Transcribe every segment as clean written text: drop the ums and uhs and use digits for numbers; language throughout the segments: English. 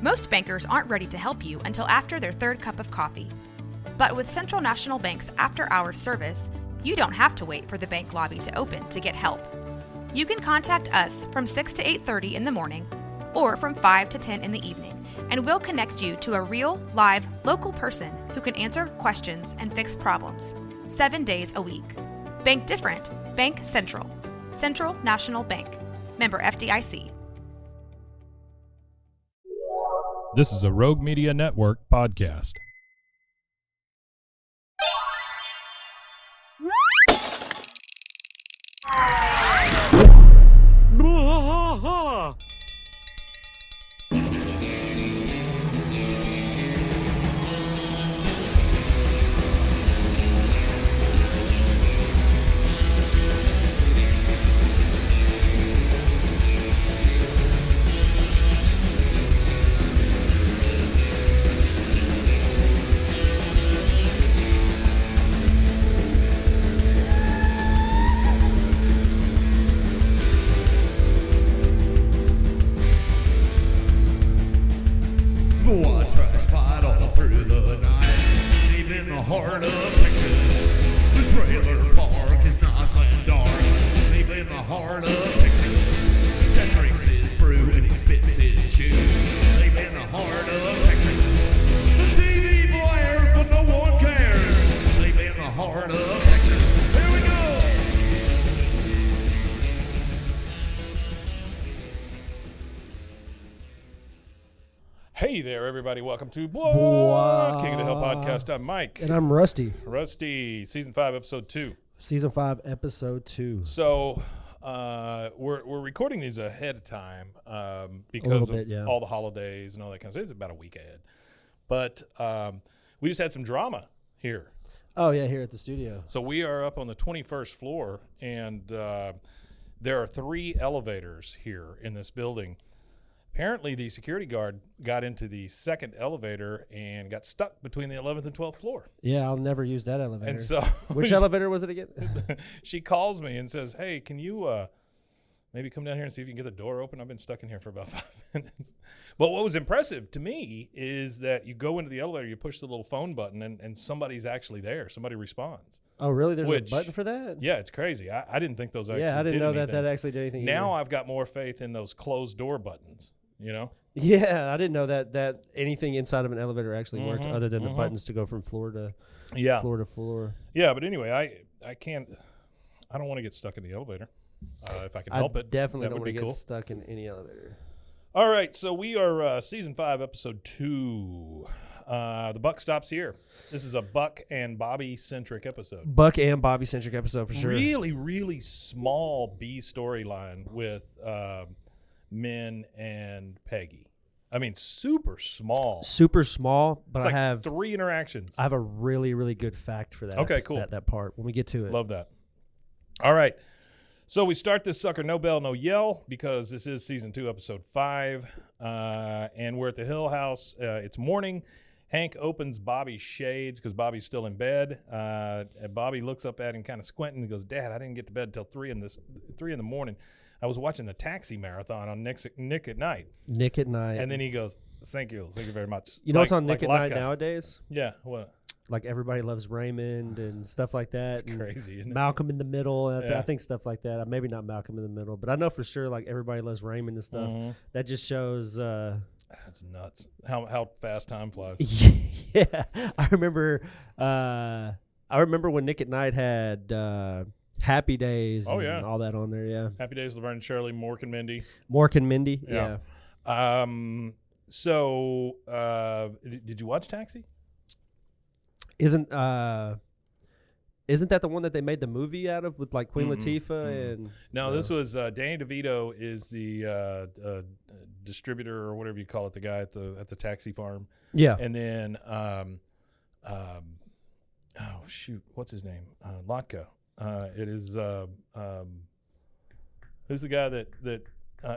Most bankers aren't ready to help you until after their third cup of coffee. But with Central National Bank's after-hours service, you don't have to wait for the bank lobby to open to get help. You can contact us from 6 to 8:30 in the morning or from 5 to 10 in the evening, and we'll connect you to a real, live, local person who can answer questions and fix problems 7 days a week. Bank different. Bank Central. Central National Bank. Member FDIC. This is a Rogue Media Network podcast. Hey there, everybody. Welcome to King of the Hill podcast. I'm Mike. And I'm Rusty. Rusty, Season 5, Episode 2. Season 5, Episode 2. So we're recording these ahead of time because of all the holidays and all that kind of stuff. It's about a week ahead. But we just had some drama here. Oh, yeah, here at the studio. So we are up on the 21st floor, and there are 3 elevators here in this building. Apparently, the security guard got into the second elevator and got stuck between the 11th and 12th floor. Yeah, I'll never use that elevator. And so, which elevator was it again? She calls me and says, "Hey, can you maybe come down here and see if you can get the door open? I've been stuck in here for about 5 minutes." But what was impressive to me is that you go into the elevator, you push the little phone button, and somebody's actually there. Somebody responds. Oh, really? There's a button for that? Yeah, it's crazy. I didn't think those actually did anything. Yeah, I didn't know that actually did anything Now either. I've got more faith in those closed door buttons. You know? Yeah, I didn't know that anything inside of an elevator actually worked other than the buttons to go from floor to floor. Yeah, but anyway, I don't want to get stuck in the elevator if I can help it. Definitely don't want to get stuck in any elevator. All right, so we are Season 5, Episode 2. The buck stops here. This is a Buck and Bobby-centric episode. Buck and Bobby-centric episode for sure. Really, really small B storyline with Min and Peggy. I mean, super small. Super small, but it's like I have 3 interactions. I have a really, really good fact for that. Okay, cool. That part when we get to it. Love that. All right. So we start this sucker no bell, no yell, because this is Season 2, Episode 5. And we're at the Hill House. It's morning. Hank opens Bobby's shades because Bobby's still in bed. And Bobby looks up at him kind of squinting and goes, "Dad, I didn't get to bed until 3 in the morning. I was watching the Taxi Marathon on Nick at Night." Nick at Night. And then he goes, Thank you very much." You know what's on Nick at Night nowadays? Yeah, what? Like Everybody Loves Raymond and stuff like that. It's crazy, isn't it? Malcolm in the Middle. Yeah. I think stuff like that. Maybe not Malcolm in the Middle, but I know for sure like Everybody Loves Raymond and stuff. Mm-hmm. That just shows... That's nuts. How fast time flies. Yeah. I remember when Nick at Night had... Happy Days and all that on there, yeah. Happy Days, Laverne and Shirley, Mork and Mindy. Mork and Mindy, yeah. So, did you watch Taxi? Isn't that the one that they made the movie out of with like Queen Latifah and? No, this was Danny DeVito is the distributor or whatever you call it, the guy at the taxi farm. Yeah, and then what's his name? Lotka. It is who's the guy that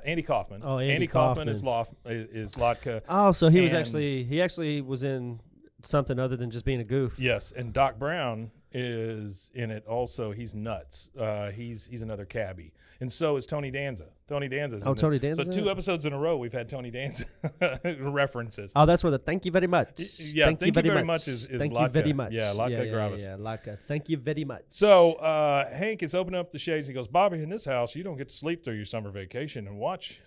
Andy Kaufman. Oh, Andy Kaufman is Lotka. Oh, so he actually was in something other than just being a goof. Yes, and Doc Brown is in it also. He's nuts. He's another cabbie, and so is Tony Danza. Tony Danza's in this. Tony Danza. So 2 episodes in a row we've had Tony Danza references. Oh, that's where the thank you very much. Yeah, thank you very much is thank Latka. you very much. Yeah, Latka yeah, Gravis. Yeah, Latka. Thank you very much. So Hank is opening up the shades. He goes, Bobby, in this house, you don't get to sleep through your summer vacation and watch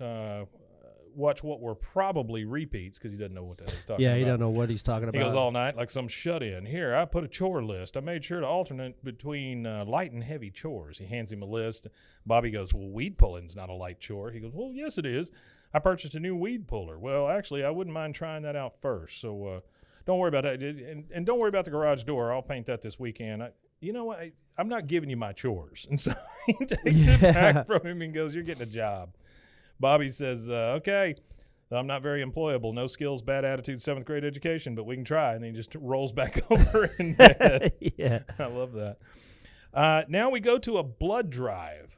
what were probably repeats because he doesn't know what the hell he's talking about. Yeah, he don't know what he's talking about. He goes all night like some shut-in. Here, I put a chore list. I made sure to alternate between light and heavy chores. He hands him a list. Bobby goes, well, weed pulling's not a light chore. He goes, well, yes, it is. I purchased a new weed puller. Well, actually, I wouldn't mind trying that out first. So don't worry about that. And don't worry about the garage door. I'll paint that this weekend. You know what? I'm not giving you my chores. And so he takes it back from him and goes, you're getting a job. Bobby says, okay, I'm not very employable. No skills, bad attitude, 7th grade education, but we can try. And then he just rolls back over in bed. Yeah. I love that. Now we go to a blood drive.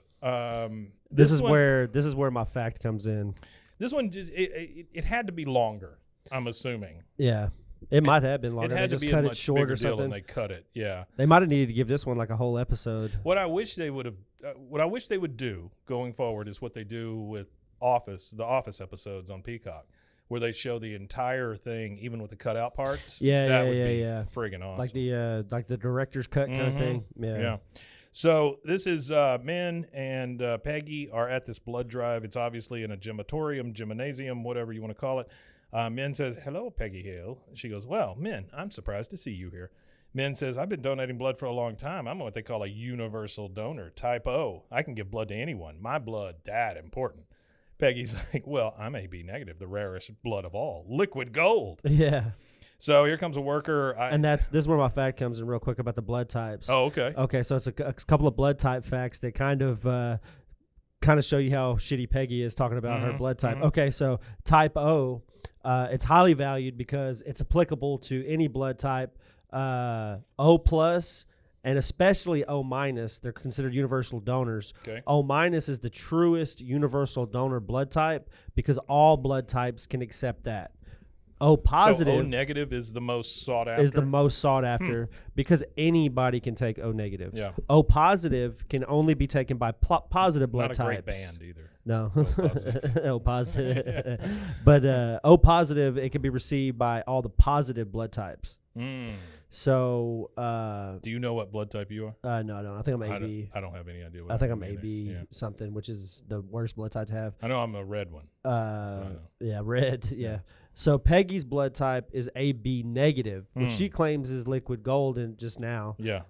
This is where my fact comes in. This one just it had to be longer, I'm assuming. Yeah. It might have been longer. It had they to just be cut a it much short bigger or deal something. and they cut it. Yeah. They might have needed to give this one like a whole episode. What I wish they would have what I wish they would do going forward is what they do with the Office episodes on Peacock, where they show the entire thing, even with the cutout parts. Yeah, that would be yeah. friggin' awesome. Like the director's cut kind of thing. Yeah. So this is Min and Peggy are at this blood drive. It's obviously in a gymnasium, whatever you want to call it. Min says, hello, Peggy Hill. She goes, well, Min, I'm surprised to see you here. Min says, I've been donating blood for a long time. I'm what they call a universal donor, type O. I can give blood to anyone. My blood, that important. Peggy's like, well, I'm AB negative, the rarest blood of all. Liquid gold. Yeah. So here comes a worker. And this is where my fact comes in real quick about the blood types. Oh, okay. Okay, so it's a couple of blood type facts that kind of show you how shitty Peggy is talking about her blood type. Okay, so type O, it's highly valued because it's applicable to any blood type. O plus and especially O minus, they're considered universal donors. Okay. O minus is the truest universal donor blood type because all blood types can accept that. O positive. So O negative is the most sought after? Is the most sought after because anybody can take O negative. Yeah. O positive can only be taken by positive blood Not a types. great band either. No. O positive. O positive. But O positive, it can be received by all the positive blood types. So. Do you know what blood type you are? No, I don't. I think I'm AB. I don't have any idea. I think I'm AB something, which is the worst blood type to have. I know I'm a red one. Yeah, red. Yeah. So Peggy's blood type is AB negative, which she claims is liquid gold and just now. Yeah.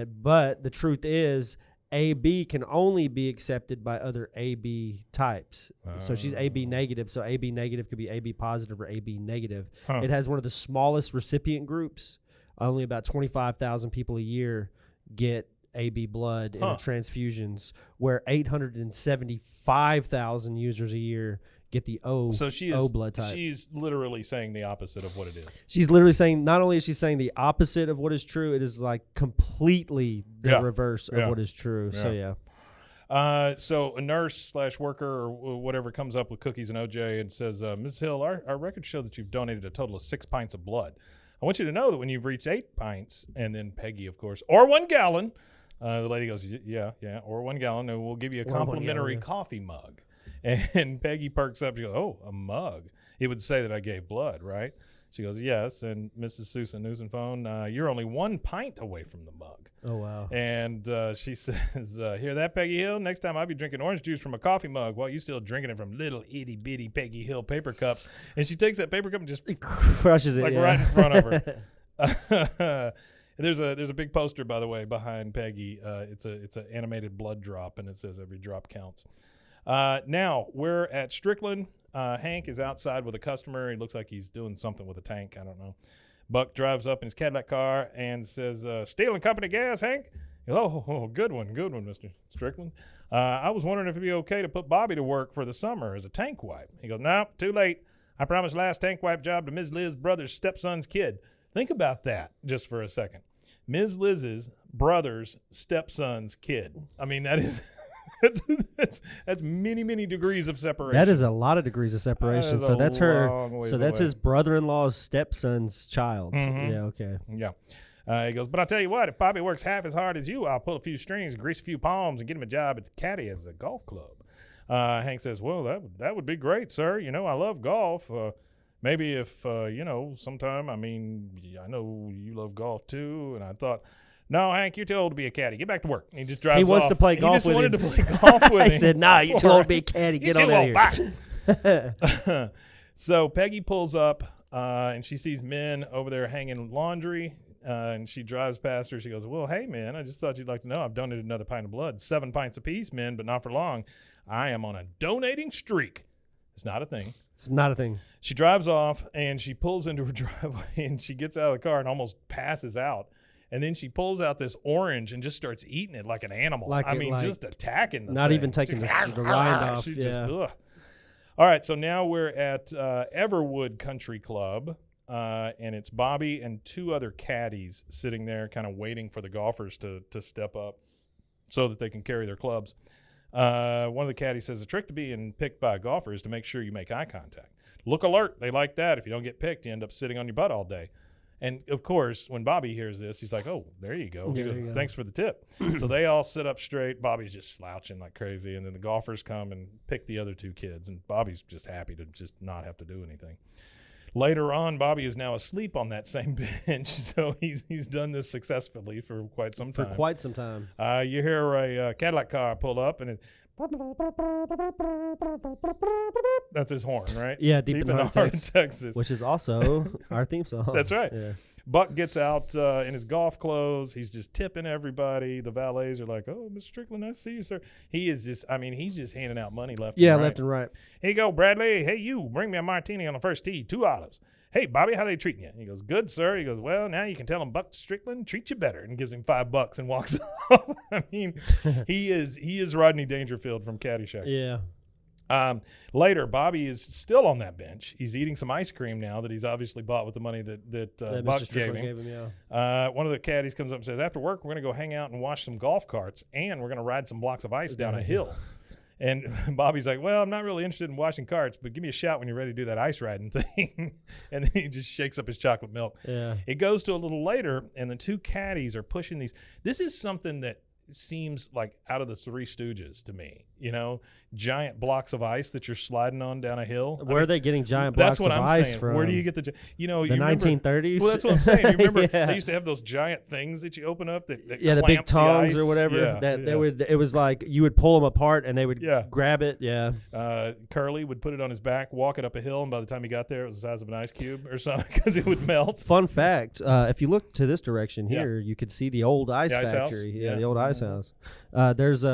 But the truth is AB can only be accepted by other AB types. So she's AB negative. So AB negative could be AB positive or AB negative. It has one of the smallest recipient groups. Only about 25,000 people a year get AB blood in the transfusions, where 875,000 users a year get the O. So she is O blood type. She's literally saying the opposite of what it is. She's literally saying, not only is she saying the opposite of what is true, it is like completely the reverse of what is true. So yeah. So a nurse / worker or whatever comes up with cookies and OJ and says, Ms. Hill, our records show that you've donated a total of 6 pints of blood. I want you to know that when you've reached 8 pints, and then Peggy, of course, or 1 gallon, the lady goes, yeah, or 1 gallon, and we'll give you a complimentary coffee mug. And Peggy perks up. She goes, oh, a mug. It would say that I gave blood, right? She goes, yes. And Mrs. Susan Newsonphone, you're only 1 pint away from the mug. Oh, wow. And she says, hear that, Peggy Hill? Next time I'll be drinking orange juice from a coffee mug while you still drinking it from little itty-bitty Peggy Hill paper cups. And she takes that paper cup and just crushes it, right in front of her. There's a big poster, by the way, behind Peggy. It's an animated blood drop, and it says every drop counts. Now, we're at Strickland. Hank is outside with a customer. He looks like he's doing something with a tank. I don't know. Buck drives up in his Cadillac car and says, Steel and Company gas, Hank? Oh, good one, Mr. Strickland. I was wondering if it'd be okay to put Bobby to work for the summer as a tank wipe. He goes, no, too late. I promised last tank wipe job to Ms. Liz's brother's stepson's kid. Think about that just for a second. Ms. Liz's brother's stepson's kid. I mean, that is... that's many degrees of separation. That is a lot of degrees of separation. So that's her. So that's away. his brother-in-law's stepson's child. Mm-hmm. Yeah. Okay. Yeah. He goes, but I'll tell you what, if Bobby works half as hard as you, I'll pull a few strings, grease a few palms, and get him a job at the caddy as a golf club. Hank says, well, that would be great, sir. You know, I love golf. Maybe if, sometime, I know you love golf too. And I thought, no, Hank, you're too old to be a caddy. Get back to work. And he just drives off. He wants to play golf with him. He just wanted to play golf with him. He said, nah, you're too old to be a caddy. Get on out here. Bye. So Peggy pulls up, and she sees men over there hanging laundry. And she drives past her. She goes, well, hey, man, I just thought you'd like to know I've donated another pint of blood. 7 pints apiece, men, but not for long. I am on a donating streak. It's not a thing. It's not a thing. She drives off, and she pulls into her driveway, and she gets out of the car and almost passes out. And then she pulls out this orange and just starts eating it like an animal. Just attacking the not thing. even taking the rind off. All right, so now we're at Everwood Country Club. And it's Bobby and 2 other caddies sitting there kind of waiting for the golfers to step up so that they can carry their clubs. One of the caddies says the trick to being picked by a golfer is to make sure you make eye contact. Look alert. They like that. If you don't get picked, you end up sitting on your butt all day. And, of course, when Bobby hears this, he's like, oh, there you go. He goes, thanks for the tip. So they all sit up straight. Bobby's just slouching like crazy. And then the golfers come and pick the other 2 kids. And Bobby's just happy to just not have to do anything. Later on, Bobby is now asleep on that same bench, so he's done this successfully for quite some time. You hear a Cadillac car pull up, and that's his horn, right? Yeah, Deep in the Heart of Texas. Which is also our theme song. That's right. Yeah. Buck gets out in his golf clothes. He's just tipping everybody. The valets are like, oh, Mr. Strickland, nice to see you, sir. He is just, he's just handing out money left and right. Left and right. Here you go, Bradley. Hey, you, bring me a martini on the first tee, 2 olives. Hey, Bobby, how they treating you? He goes, good, sir. He goes, well, now you can tell him Buck Strickland treat you better, and gives him $5 and walks off. He is Rodney Dangerfield from Caddyshack. Yeah. Later, Bobby is still on that bench. He's eating some ice cream now that he's obviously bought with the money that Buck gave him. One of the caddies comes up and says, after work, we're going to go hang out and watch some golf carts, and we're going to ride some blocks of ice down a hill. And Bobby's like, well, I'm not really interested in watching carts, but give me a shout when you're ready to do that ice riding thing. And then he just shakes up his chocolate milk. Yeah. It goes to a little later, and the 2 caddies are pushing these. This is something that seems like out of the Three Stooges to me, giant blocks of ice that you're sliding on down a hill. Where are they getting giant blocks of ice from? Where do you get the 1930s? Well, that's what I'm saying. You remember they used to have those giant things that you open up that the big tongs or whatever. Yeah, it was like you would pull them apart and they would grab it. Yeah. Curly would put it on his back, walk it up a hill, and by the time he got there, it was the size of an ice cube or something because it would melt. Fun fact: if you look to this direction here, you could see the old ice factory. The old ice house. There's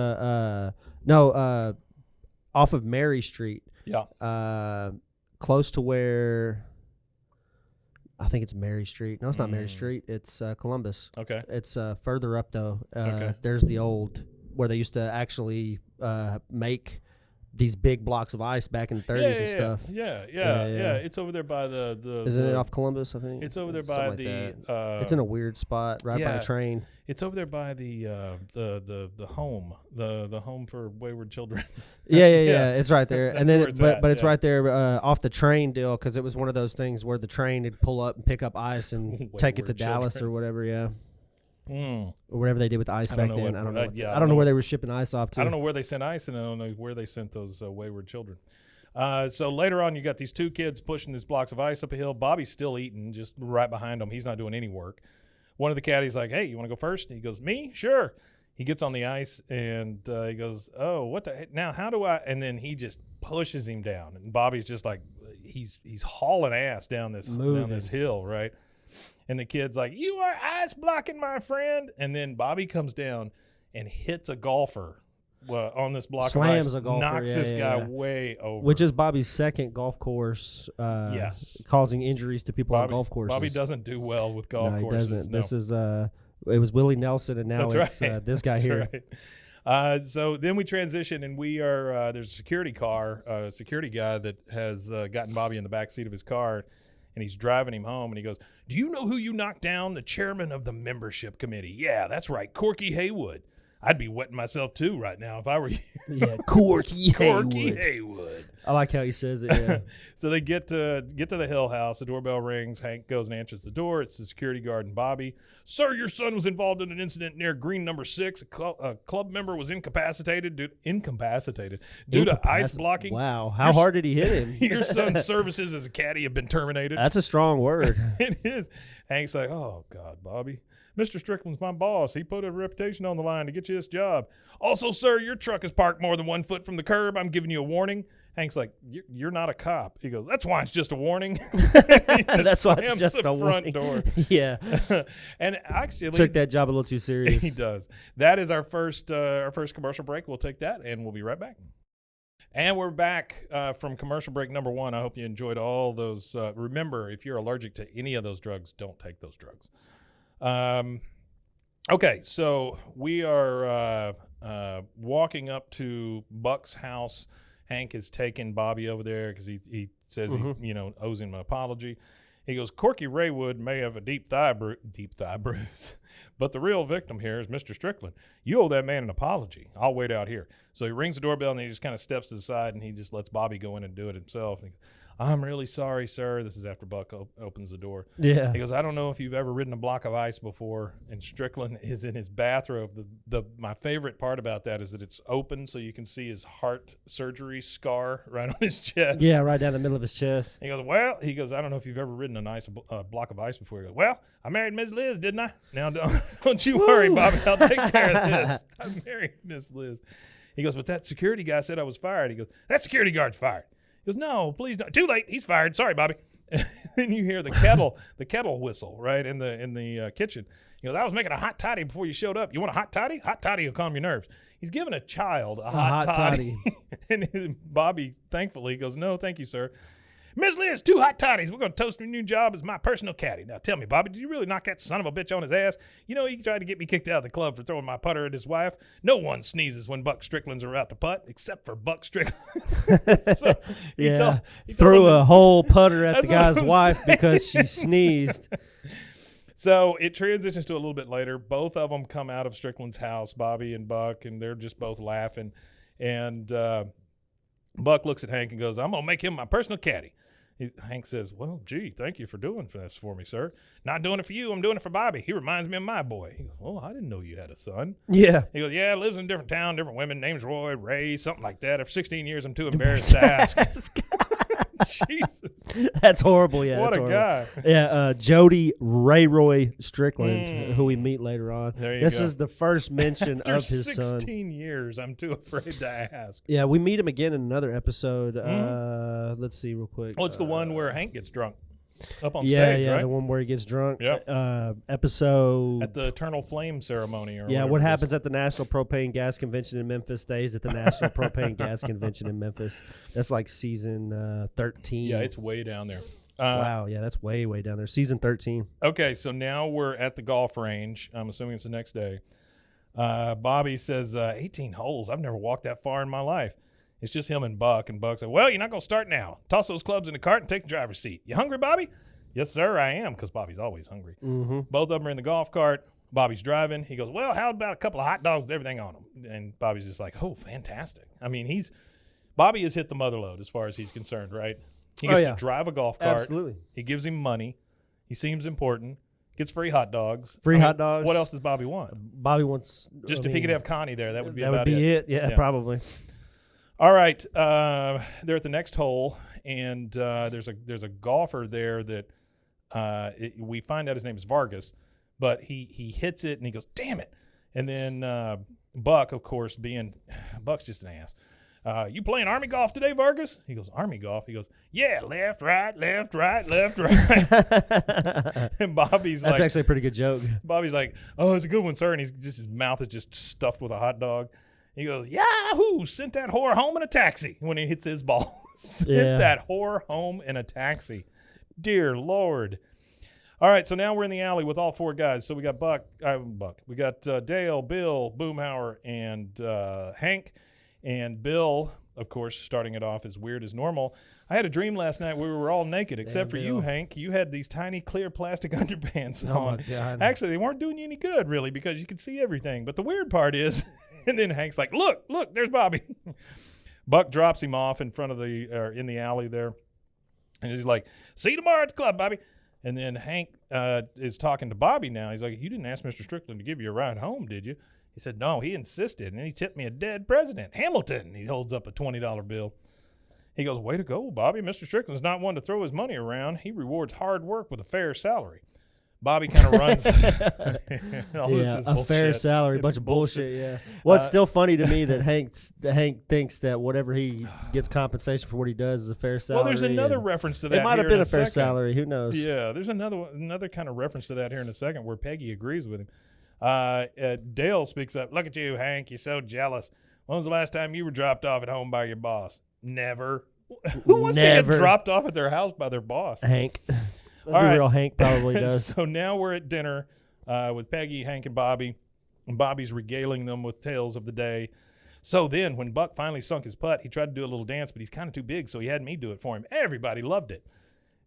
off of Mary Street. Yeah. Close to where I think it's Mary Street. No, it's not Mary Street. It's Columbus. Okay. It's further up though. Okay. There's the old where they used to actually make these big blocks of ice back in the 30s and stuff. Yeah. It's over there by the Isn't it off Columbus, I think? It's over there by it's in a weird spot right by the train. It's over there by the home, the home for wayward children. Yeah. It's right there. And then it's right there off the train deal because it was one of those things where the train would pull up and pick up ice and take it to Dallas or whatever, or whatever they did with the ice back then. I don't know. I don't know where they were shipping ice off to. I don't know where they sent ice, and I don't know where they sent those wayward children. So later on, you got these 2 kids pushing these blocks of ice up a hill. Bobby's still eating, just right behind them. He's not doing any work. One of the caddies like, hey, you want to go first? And he goes, me? Sure. He gets on the ice, and he goes, oh, what the heck? Now, how do I? And then he just pushes him down. And Bobby's just like, he's hauling ass down this hill, right? And the kid's like, you are ice blocking, my friend. And then Bobby comes down and hits a golfer on this block Slams of ice. A golfer. Knocks this guy way over. Which is Bobby's second golf course causing injuries to people on golf courses. Bobby doesn't do well with golf courses. He doesn't. No. This is it was Willie Nelson, and now it's this guy here. Right. So then we transition, and we are there's a security guy that has gotten Bobby in the back seat of his car, and he's driving him home, and he goes, do you know who you knocked down? The chairman of the membership committee. Yeah, that's right, Corky Haywood. I'd be wetting myself too right now if I were you. Yeah, Corky Corky Haywood. Haywood. I like how he says it. Yeah. So they get to the Hill House. The doorbell rings. Hank goes and answers the door. It's the security guard and Bobby. Sir, your son was involved in an incident near Green Number 6. A club member was incapacitated due to ice blocking. Wow, how hard did he hit him? Your son's services as a caddy have been terminated. That's a strong word. It is. Hank's like, oh, God, Bobby. Mr. Strickland's my boss. He put a reputation on the line to get you this job. Also, sir, your truck is parked more than 1 foot from the curb. I'm giving you a warning. Hank's like, you're not a cop. He goes, that's why it's just a warning. That's why it's just the a front warning. door. Yeah. And actually, Took that job a little too serious. he does. That is our first commercial break. We'll take that, and we'll be right back. And we're back from commercial break number 1. I hope you enjoyed all those. Remember, if you're allergic to any of those drugs, don't take those drugs. Okay, so we are walking up to Buck's house. Hank has taken Bobby over there because he says he owes him an apology. He goes, Corky Raywood may have a deep thigh bruise, but the real victim here is Mr. Strickland. You owe that man an apology. I'll wait out here. So he rings the doorbell, and then he just kind of steps to the side, and he just lets Bobby go in and do it himself. And he goes, I'm really sorry, sir. This is after Buck opens the door. Yeah. He goes, I don't know if you've ever ridden a block of ice before, and Strickland is in his bathrobe. My favorite part about that is that it's open, so you can see his heart surgery scar right on his chest. Yeah, right down the middle of his chest. He goes, I don't know if you've ever ridden a block of ice before. He goes, well, I married Miss Liz, didn't I? Now, don't you worry, Bobby. I'll take care of this. I married Miss Liz. He goes, but that security guy said I was fired. He goes, that security guard's fired. He goes, no, please don't. Too late. He's fired. Sorry, Bobby. Then you hear the kettle whistle right in the kitchen. He goes, I was making a hot toddy before you showed up. You want a hot toddy? Hot toddy will calm your nerves. He's giving a child a hot toddy. And Bobby, thankfully, goes, no, thank you, sir. Miss Liz, 2 hot toddies. We're going to toast your new job as my personal caddy. Now, tell me, Bobby, did you really knock that son of a bitch on his ass? You know, he tried to get me kicked out of the club for throwing my putter at his wife. No one sneezes when Buck Strickland's about to putt, except for Buck Strickland. So he threw a whole putter at the guy's wife because she sneezed. So it transitions to a little bit later. Both of them come out of Strickland's house, Bobby and Buck, and they're just both laughing. And Buck looks at Hank and goes, I'm going to make him my personal caddy. Hank says, well, gee, thank you for doing this for me, sir. Not doing it for you. I'm doing it for Bobby. He reminds me of my boy. He goes, oh, I didn't know you had a son. Yeah. He goes, yeah, lives in a different town, different women. Name's Roy, Ray, something like that. After 16 years, I'm too embarrassed to ask. Jesus. That's horrible. Yeah. What a guy. Yeah. Jody Roy Strickland, who we meet later on. This is the first mention of his son. After 16 years, I'm too afraid to ask. Yeah. We meet him again in another episode. Let's see real quick. Oh, it's the one where Hank gets drunk up on stage, right? Yeah, the one where he gets drunk. Yep. Episode. At the Eternal Flame ceremony. What happens at the National Propane Gas Convention in Memphis stays at the National Propane Gas Convention in Memphis. That's like season 13. Yeah, it's way down there. Wow, yeah, that's way, way down there. Season 13. Okay, so now we're at the golf range. I'm assuming it's the next day. Bobby says, 18 holes. I've never walked that far in my life. It's just him and Buck. And Buck said, well, you're not going to start now. Toss those clubs in the cart and take the driver's seat. You hungry, Bobby? Yes, sir, I am, because Bobby's always hungry. Mm-hmm. Both of them are in the golf cart. Bobby's driving. He goes, well, how about a couple of hot dogs with everything on them? And Bobby's just like, oh, fantastic. I mean, Bobby has hit the mother load as far as he's concerned, right? He gets to drive a golf cart. Absolutely. He gives him money. He seems important. Gets free hot dogs. Hot dogs. What else does Bobby want? Bobby wants... If he could have Connie there, that would be that about would be it. Yeah, probably. All right. They're at the next hole, and there's a golfer there that we find out his name is Vargas, but he hits it, and he goes, damn it. And then Buck, of course, Buck's just an ass. You playing Army golf today, Vargas? He goes, Army golf? He goes, yeah, left, right, left, right, left, right. And Bobby's That's actually a pretty good joke. Bobby's like, oh, it's a good one, sir. And his mouth is just stuffed with a hot dog. He goes, Yahoo! Sent that whore home in a taxi when he hits his ball. Sent that whore home in a taxi. Dear Lord. All right, so now we're in the alley with all 4 guys. So we got Buck. We got Dale, Bill, Boomhauer, and Hank. And Bill of course, starting it off as weird as normal. I had a dream last night where we were all naked, except for you, Hank. You had these tiny, clear plastic underpants on. Oh, my God. Actually, they weren't doing you any good, really, because you could see everything. But the weird part is, and then Hank's like, look, there's Bobby. Buck drops him off in front of in the alley there. And he's like, see you tomorrow at the club, Bobby. And then Hank is talking to Bobby now. He's like, you didn't ask Mr. Strickland to give you a ride home, did you? He said, no, he insisted. And he tipped me a dead president, Hamilton. He holds up a $20 bill. He goes, way to go, Bobby. Mr. Strickland's not one to throw his money around. He rewards hard work with a fair salary. Bobby kind of runs. A fair salary, bunch of bullshit. Yeah. Well, it's still funny to me that Hank thinks that whatever he gets compensation for what he does is a fair salary. Well, there's another reference to that. It might have been a fair second. salary. Who knows? Yeah, there's another kind of reference to that here in a second where Peggy agrees with him. Dale speaks up. Look at you, Hank. You're so jealous. When was the last time you were dropped off at home by your boss? Never. Who wants to get dropped off at their house by their boss? Hank. All right. Real Hank probably does. So now we're at dinner with Peggy, Hank, and Bobby. And Bobby's regaling them with tales of the day. So then when Buck finally sunk his putt, he tried to do a little dance, but he's kind of too big, so he had me do it for him. Everybody loved it.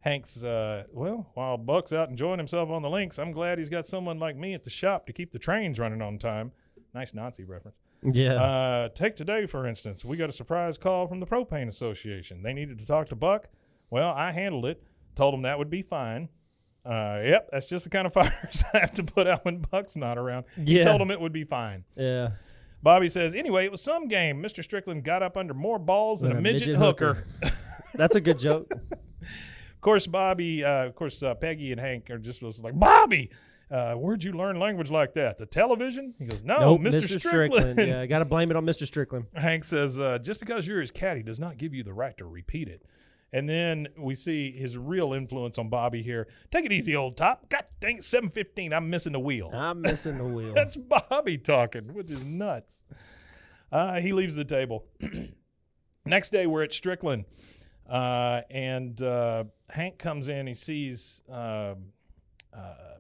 Hank's, while Buck's out enjoying himself on the links, I'm glad he's got someone like me at the shop to keep the trains running on time. Nice Nazi reference. Yeah. Take today, for instance. We got a surprise call from the Propane Association. They needed to talk to Buck. Well, I handled it. Told him that would be fine. Yep, that's just the kind of fires I have to put out when Buck's not around. He told him it would be fine. Yeah. Bobby says, anyway, it was some game. Mr. Strickland got up under more balls than a midget hooker. That's a good joke. Of course, Peggy and Hank are just like, Bobby, where'd you learn language like that? The television? He goes, no, nope, Mr. Strickland. Yeah, got to blame it on Mr. Strickland. Hank says, just because you're his caddy does not give you the right to repeat it. And then we see his real influence on Bobby here. Take it easy, old top. God dang it, 7:15. I'm missing the wheel. That's Bobby talking, which is nuts. He leaves the table. Next day, we're at Strickland. And Hank comes in. He sees,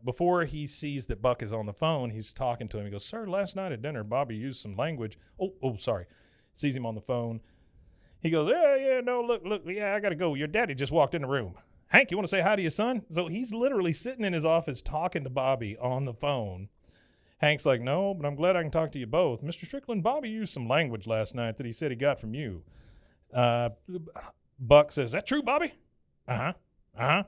before he sees that Buck is on the phone, he's talking to him. He goes, sir, last night at dinner, Bobby used some language. Oh, sorry. Sees him on the phone. He goes, look, I got to go. Your daddy just walked in the room. Hank, you want to say hi to your son? So he's literally sitting in his office talking to Bobby on the phone. Hank's like, no, but I'm glad I can talk to you both. Mr. Strickland, Bobby used some language last night that he said he got from you. Buck says, is that true, Bobby? Uh-huh.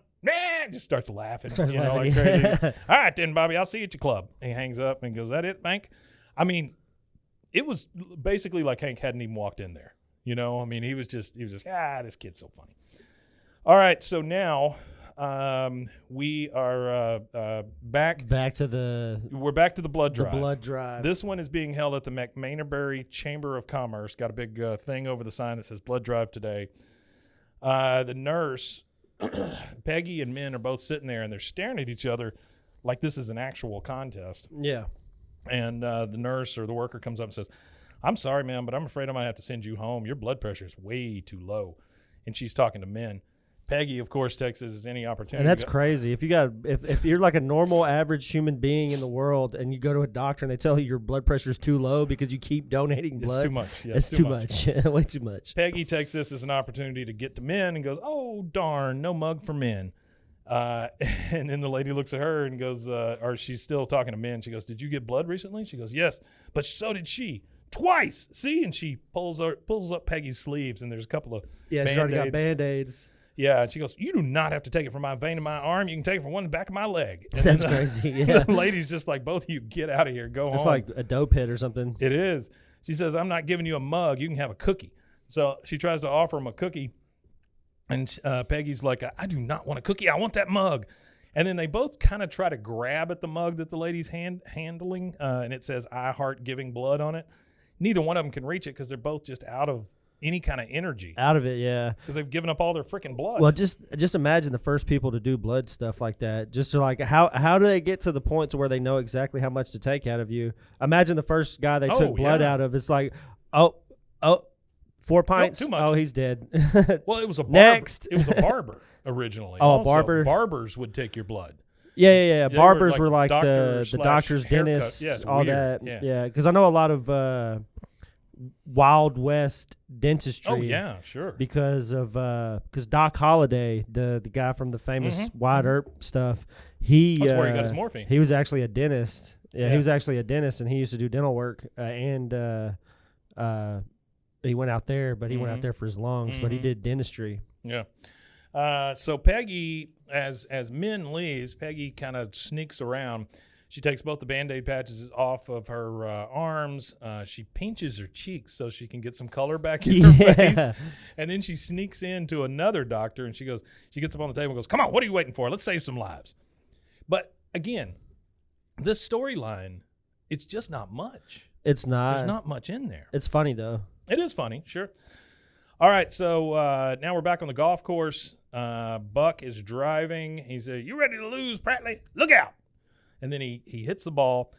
Just starts laughing. Like crazy. All right, then, Bobby, I'll see you at your club. He hangs up and goes, that it, Hank? I mean, it was basically like Hank hadn't even walked in there. He was just, this kid's so funny. All right, so now we are back to the blood drive. The blood drive. This one is being held at the McManerbury Chamber of Commerce. Got a big thing over the sign that says blood drive today. The nurse, Peggy and Min are both sitting there, and they're staring at each other like this is an actual contest. Yeah. And the nurse or the worker comes up and says, I'm sorry, ma'am, but I'm afraid I might have to send you home. Your blood pressure is way too low. And she's talking to Min. Peggy, of course, takes this as any opportunity. And that's crazy. If you're like a normal, average human being in the world, and you go to a doctor and they tell you your blood pressure is too low because you keep donating blood, it's too much. Yeah, it's too much. Way too much. Peggy takes this as an opportunity to get to Min and goes, "Oh darn, no mug for Min." And then the lady looks at her and goes, or she's still talking to Min. She goes, "Did you get blood recently?" She goes, "Yes, but so did she." Twice. See? And she pulls up Peggy's sleeves, and there's a couple of she's already got Band-Aids. Yeah, and she goes, you do not have to take it from my vein in my arm. You can take it from one in the back of my leg. And that's crazy, yeah. The lady's just like, both of you get out of here. Go home. It's like a dough pit or something. It is. She says, I'm not giving you a mug. You can have a cookie. So she tries to offer him a cookie, and Peggy's like, I do not want a cookie. I want that mug. And then they both kind of try to grab at the mug that the lady's handling, and it says, I heart giving blood on it. Neither one of them can reach it because they're both just out of any kind of energy. Out of it, yeah. Because they've given up all their freaking blood. Well, just imagine the first people to do blood stuff like that. Just to like, how do they get to the point to where they know exactly how much to take out of you? Imagine the first guy they took blood out of. It's like, 4 pints. Too much. Oh, he's dead. Well, it was a barber. Next. It was a barber originally. Oh, also, a barber. Barbers would take your blood. Yeah. Barbers were like the doctors, doctors, dentists, all that. Yeah, because I know a lot of Wild West dentistry. Oh yeah, sure. Because Doc Holliday, the guy from the famous Wyatt Earp stuff, that's where he got his morphine. He was actually a dentist. Yeah. He was actually a dentist, and he used to do dental work. And he went out there, but he went out there for his lungs. But he did dentistry. Yeah. So Peggy, as Min leaves, Peggy kind of sneaks around. She takes both the Band-Aid patches off of her arms. She pinches her cheeks so she can get some color back in her face. And then she sneaks into another doctor, and she gets up on the table and goes, "Come on, what are you waiting for? Let's save some lives." But again, this storyline, it's just not much. It's not. There's not much in there. It's funny, though. It is funny, sure. All right, so now we're back on the golf course. Buck is driving. He said, "You ready to lose, Prattley? Look out." And then he hits the ball.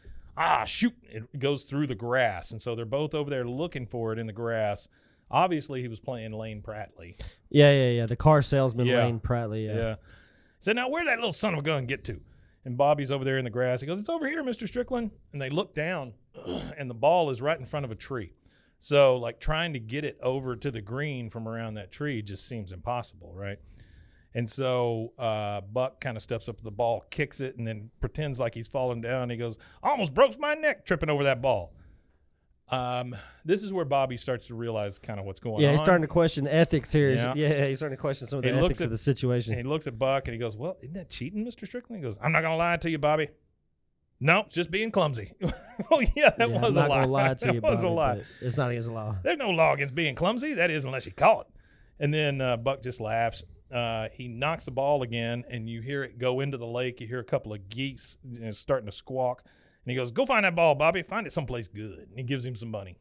Shoot. It goes through the grass. And so they're both over there looking for it in the grass. Obviously, he was playing Lane Prattley. Yeah. The car salesman, Lane Prattley. Yeah. So now where'd that little son of a gun get to? And Bobby's over there in the grass. He goes, "It's over here, Mr. Strickland." And they look down, and the ball is right in front of a tree. So, like, trying to get it over to the green from around that tree just seems impossible, right? And so Buck kind of steps up to the ball, kicks it, and then pretends like he's falling down. He goes, "I almost broke my neck tripping over that ball." This is where Bobby starts to realize kind of what's going on. Yeah, he's starting to question the ethics here. Yeah. He's starting to question some of the ethics of the situation. He looks at Buck, and he goes, "Well, isn't that cheating, Mr. Strickland?" He goes, "I'm not going to lie to you, Bobby. Nope, just being clumsy." Well, yeah, that was a lie. I'm not going to lie to you, That was Bobby, a lie. but it's not against the law. There's no law against being clumsy. That is, unless you call it. And then Buck just laughs. He knocks the ball again, and you hear it go into the lake. You hear a couple of geese starting to squawk. And he goes, "Go find that ball, Bobby. Find it someplace good." And he gives him some money.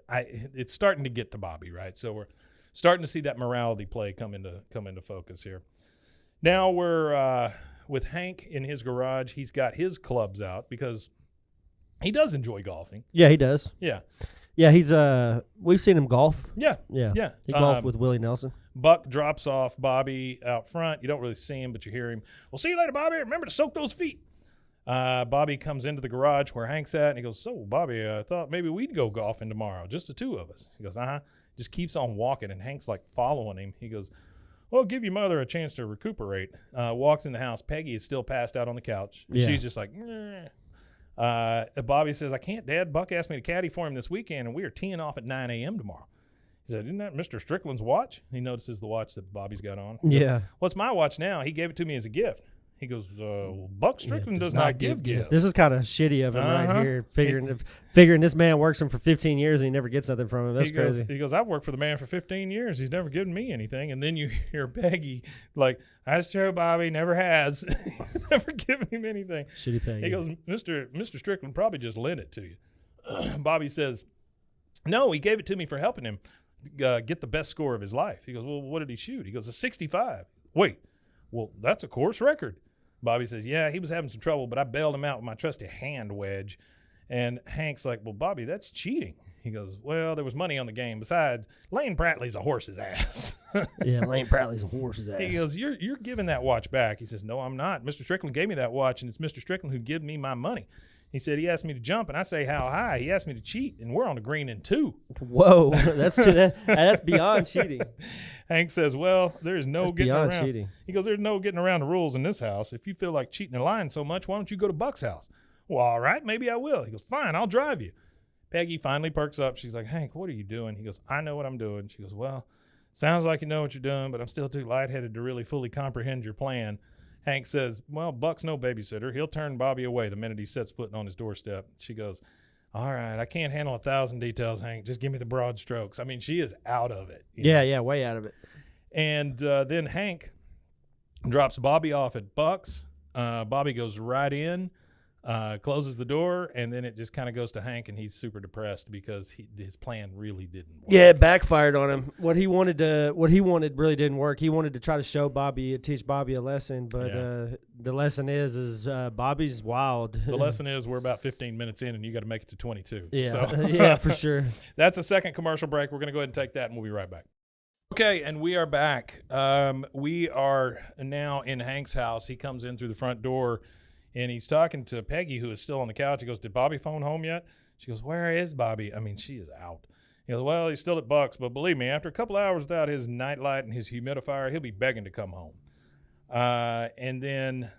It's starting to get to Bobby, right? So we're starting to see that morality play come into focus here. Now we're with Hank in his garage. He's got his clubs out because he does enjoy golfing. Yeah, he does. Yeah. Yeah, he's we've seen him golf. Yeah. Yeah. He golfed with Willie Nelson. Buck drops off Bobby out front. You don't really see him, but you hear him. "Well, see you later, Bobby. Remember to soak those feet." Bobby comes into the garage where Hank's at, and he goes, "So, Bobby, I thought maybe we'd go golfing tomorrow, just the two of us." He goes, Just keeps on walking, and Hank's like following him. He goes, "Well, give your mother a chance to recuperate." Walks in the house. Peggy is still passed out on the couch. Yeah. She's just like, "Meh." Bobby says, "I can't, Dad. Buck asked me to caddy for him this weekend, and we are teeing off at 9 a.m. tomorrow." He said, "Isn't that Mr. Strickland's watch?" He notices the watch that Bobby's got on. Yeah. "Well, it's my watch now. He gave it to me as a gift." He goes, "Buck Strickland does not give gifts." This is kind of shitty of him right here, figuring this man works him for 15 years and he never gets nothing from him. That's crazy. He goes, "I've worked for the man for 15 years. He's never given me anything." And then you hear Peggy like, "That's true, Bobby. Never has. Never given him anything." Shitty Peggy. He goes, Mr. Strickland probably just lent it to you." Bobby says, "No, he gave it to me for helping him get the best score of his life." He goes, "Well, what did he shoot?" He goes, "a 65. "Wait, well, that's a course record." Bobby says, "Yeah, he was having some trouble, but I bailed him out with my trusty hand wedge." And Hank's like, "Well, Bobby, that's cheating." He goes, "Well, there was money on the game. Besides, Lane Prattley's a horse's ass." Yeah, Lane Prattley's a horse's ass. He goes, You're giving that watch back." He says, "No, I'm not. Mr. Strickland gave me that watch, and it's Mr. Strickland who gave me my money." He said he asked me to jump, and I say how high. He asked me to cheat, and we're on the green in 2. Whoa, that's beyond cheating. Hank says, "Well, there's no That's getting beyond around." cheating. He goes, "There's no getting around the rules in this house. If you feel like cheating and lying so much, why don't you go to Buck's house?" "Well, all right, maybe I will." He goes, "Fine, I'll drive you." Peggy finally perks up. She's like, "Hank, what are you doing?" He goes, "I know what I'm doing." She goes, "Well, sounds like you know what you're doing, but I'm still too lightheaded to really fully comprehend your plan." Hank says, "Well, Buck's no babysitter. He'll turn Bobby away the minute he sets foot on his doorstep." She goes, "All right, I can't handle 1,000 details, Hank. Just give me the broad strokes." I mean, she is out of it. Yeah, way out of it. And then Hank drops Bobby off at Buck's. Bobby goes right in, closes the door, and then it just kind of goes to Hank, and he's super depressed because his plan really didn't work. Yeah, it backfired on him. What he wanted really didn't work. He wanted to try to teach Bobby a lesson, but the lesson is Bobby's wild. The lesson is we're about 15 minutes in, and you got to make it to 22. Yeah, So, yeah, for sure. That's a second commercial break. We're going to go ahead and take that, and we'll be right back. Okay, and we are back. We are now in Hank's house. He comes in through the front door, and he's talking to Peggy, who is still on the couch. He goes, "Did Bobby phone home yet?" She goes, "Where is Bobby?" I mean, she is out. He goes, well, he's still at Bucks, but believe me, after a couple hours without his nightlight and his humidifier, he'll be begging to come home. And then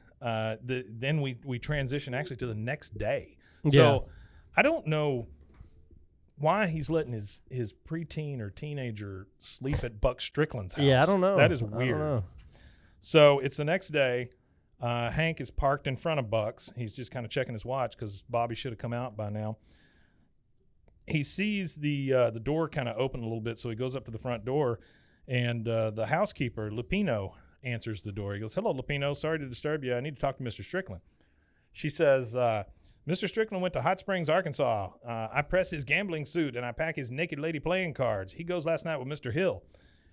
we transition actually to the next day. So I don't know why he's letting his preteen or teenager sleep at Buck Strickland's house. Yeah, I don't know. That is I don't weird. know. So it's the next day. Hank is parked in front of Buck's. He's just kind of checking his watch because Bobby should have come out by now. He sees the door kind of open a little bit, so he goes up to the front door, and the housekeeper, Lupino, answers the door. He goes, hello, Lupino. Sorry to disturb you. I need to talk to Mr. Strickland. She says, Mr. Strickland went to Hot Springs, Arkansas. I press his gambling suit, and I pack his naked lady playing cards. He goes last night with Mr. Hill.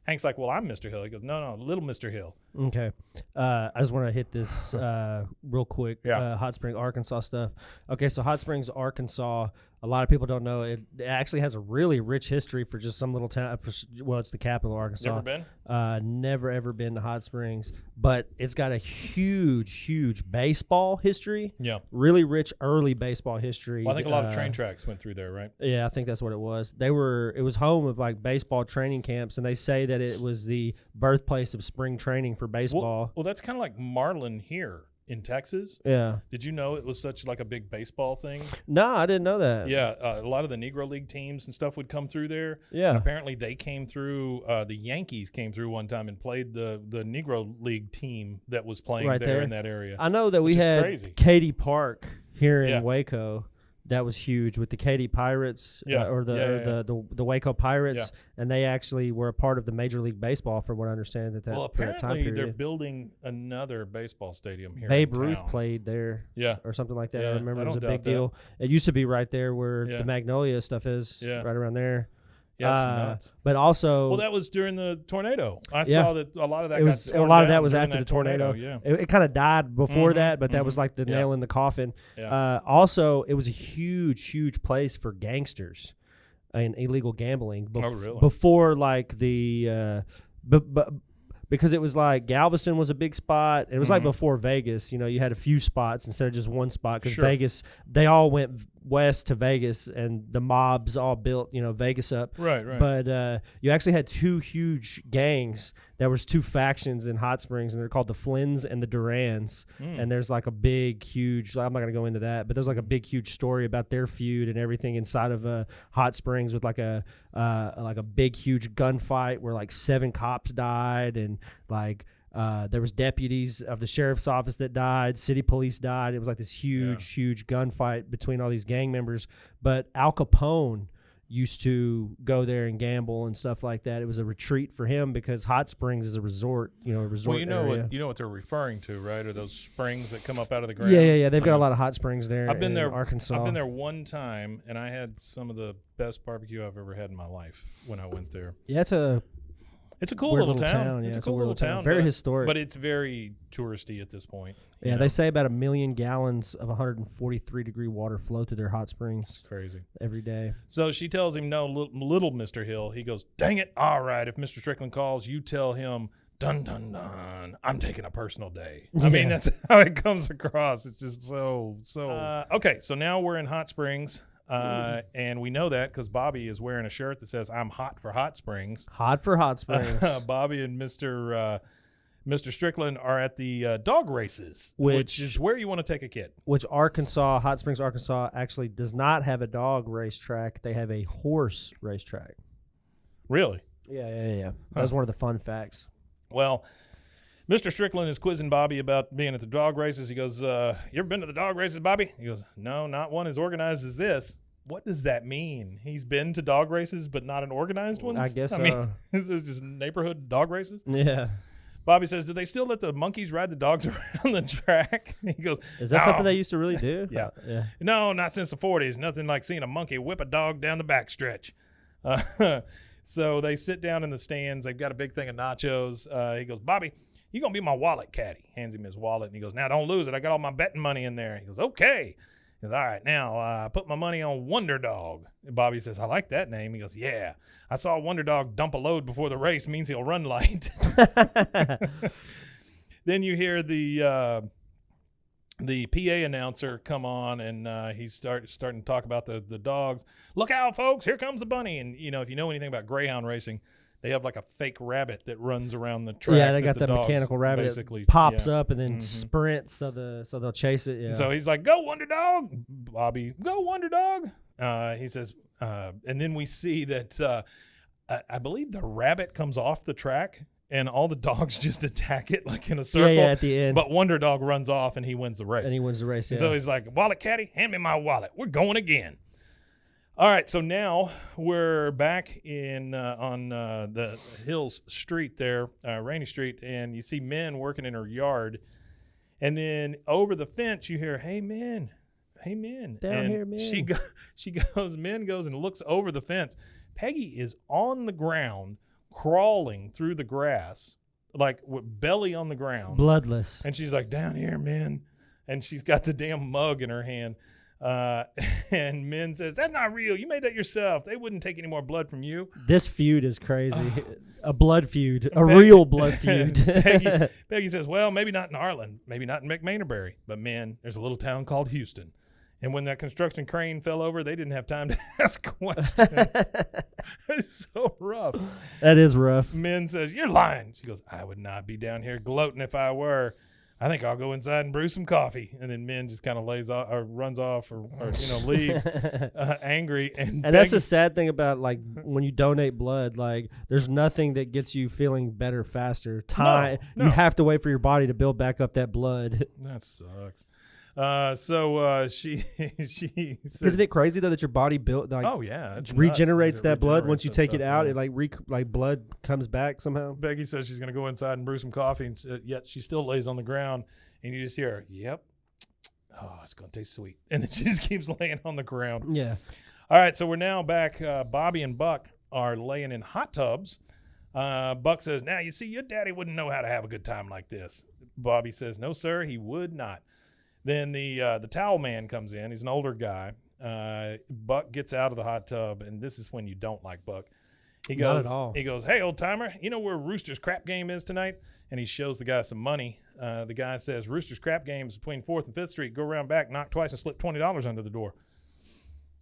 Hank's like, well, I'm Mr. Hill. He goes, no, little Mr. Hill. Okay. I just want to hit this real quick. Yeah. Hot Springs, Arkansas stuff. Okay, so Hot Springs, Arkansas, a lot of people don't know. It actually has a really rich history for just some little town. Well, it's the capital of Arkansas. Never been? Never, ever been to Hot Springs. But it's got a huge baseball history. Yeah. Really rich early baseball history. Well, I think a lot of train tracks went through there, right? Yeah, I think that's what it was. It was home of like baseball training camps, and they say that it was the birthplace of spring training for baseball. Well, that's kind of like Marlin here in Texas. Yeah. Did you know it was such like a big baseball thing? No, I didn't know that. Yeah, a lot of the Negro League teams and stuff would come through there. Yeah. And apparently they came through, the Yankees came through one time and played the Negro League team that was playing Right there. in that area. I know that we Which is had crazy. Katy Park here in Yeah. Waco. That was huge with the Katy Pirates, Yeah. or the Waco Pirates, and they actually were a part of the Major League Baseball, from what I understand. That Well, for that time apparently they're period. building another baseball stadium here Babe in Ruth town. played there, Yeah. or something like that. Yeah, I remember I it was a don't big doubt that. deal. It used to be right there where Yeah. the Magnolia stuff is, Yeah. right around there. Yeah, it's nuts. But also, Well, that was during the tornado. I Yeah. saw that a lot of that it was got a torn lot of down that was during after that the tornado. Yeah. It kind of died before Mhm, that, but that mhm. was like the Yeah. nail in the coffin. Yeah. Also, it was a huge place for gangsters and illegal gambling. Oh, really? Before like the, because it was like Galveston was a big spot. It was like Mhm. before Vegas. You know, you had a few spots instead of just one spot, because Sure. Vegas, they all went west to Vegas, and the mobs all built, Vegas up. Right. But you actually had two huge gangs. There was two factions in Hot Springs, and they're called the Flynn's and the Durans. And there's like a big, huge. I'm not gonna go into that, but there's like a big, huge story about their feud and everything inside of Hot Springs, with like a big, huge gunfight where like 7 cops died, and like. There was deputies of the sheriff's office that died. City police died. It was like this huge gunfight between all these gang members. But Al Capone used to go there and gamble and stuff like that. It was a retreat for him because Hot Springs is a resort, a resort Well, area. you know what they're referring to, right? Are those springs that come up out of the ground? Yeah. They've got a lot of hot springs there. I've been in there, Arkansas. I've been there one time, and I had some of the best barbecue I've ever had in my life when I went there. Yeah, It's a cool weird little town. town. Yeah, it's a it's a cool weird little little town. town. Very but- historic. But it's very touristy at this point. you Yeah, know? they say about 1 million gallons of 143-degree water flow through their hot springs Crazy. every day. So she tells him, no, little Mr. Hill. He goes, dang it. All right. If Mr. Strickland calls, you tell him, dun, dun, dun. I'm taking a personal day. I mean, that's how it comes across. It's just so. Okay. So now we're in Hot Springs. And we know that because Bobby is wearing a shirt that says, I'm hot for Hot Springs. Hot for Hot Springs. Bobby and Mr. Strickland are at the dog races, Which- which is where you want to take a kid. Which Hot Springs, Arkansas, actually does not have a dog racetrack. They have a horse racetrack. Really? Yeah. That was one of the fun facts. Well, Mr. Strickland is quizzing Bobby about being at the dog races. He goes, you ever been to the dog races, Bobby? He goes, no, not one as organized as this. What does that mean? He's been to dog races, but not an organized one? I guess mean, so. is this just neighborhood dog races? Yeah. Bobby says, do they still let the monkeys ride the dogs around the track? He goes, Is that "No." something they used to really do? Yeah. Yeah. No, not since the 40s. Nothing like seeing a monkey whip a dog down the backstretch. So they sit down in the stands. They've got a big thing of nachos. He goes, Bobby, you going to be my wallet caddy. Hands him his wallet. And he goes, now don't lose it. I got all my betting money in there. He goes, okay. He goes, all right, now I put my money on Wonder Dog. And Bobby says, I like that name. He goes, yeah. I saw Wonder Dog dump a load before the race. Means he'll run light. Then you hear the the PA announcer come on, and he's starting to talk about the dogs. Look out, folks! Here comes the bunny. And if you know anything about greyhound racing, they have like a fake rabbit that runs around the track. Yeah, they got that mechanical rabbit basically that pops up and then sprints, so they'll chase it. Yeah. And so he's like, "Go Wonder Dog, Bobby! Go Wonder Dog!" He says, and then we see that I believe the rabbit comes off the track. And all the dogs just attack it like in a circle. Yeah, at the end. But Wonder Dog runs off and he wins the race. Yeah. So he's like, "Wallet caddy, hand me my wallet. We're going again." All right, so now we're back in on the Hills Street there, Rainy Street, and you see men working in her yard. And then over the fence, you hear, "Hey, men. Hey, men." Down here, men. Min goes and looks over the fence. Peggy is on the ground, crawling through the grass, like with belly on the ground, bloodless. And she's like, "Down here, men." And she's got the damn mug in her hand. And Min says, "That's not real. You made that yourself. They wouldn't take any more blood from you." This feud is crazy. A blood feud, real blood feud. Peggy says, "Well, maybe not in Arlen, maybe not in McManerberry, but Min, there's a little town called Houston. And when that construction crane fell over, they didn't have time to ask questions." It's so rough. That is rough. Min says, "You're lying." She goes, "I would not be down here gloating if I were. I think I'll go inside and brew some coffee." And then Min just kind of lays off or runs off or leaves angry. And that's the sad thing about like when you donate blood, like there's nothing that gets you feeling better faster. Time. No. You have to wait for your body to build back up that blood. That sucks. So she says, isn't it crazy though that your body built like it's regenerates nuts. that blood once you take it out? Yeah. It like blood comes back somehow. Peggy says she's gonna go inside and brew some coffee, and yet she still lays on the ground, and you just hear her, "Yep, oh, it's gonna taste sweet," and then she just keeps laying on the ground. Yeah. All right, so we're now back. Bobby and Buck are laying in hot tubs. Buck says, "Now you see, your daddy wouldn't know how to have a good time like this." Bobby says, "No, sir, he would not." Then the towel man comes in. He's an older guy. Buck gets out of the hot tub, and this is when you don't like Buck. He goes, Not at all. He goes, "Hey, old timer, you know where Rooster's crap game is tonight?" And he shows the guy some money. The guy says, "Rooster's crap game is between 4th and 5th Street. Go around back, knock twice, and slip $20 under the door."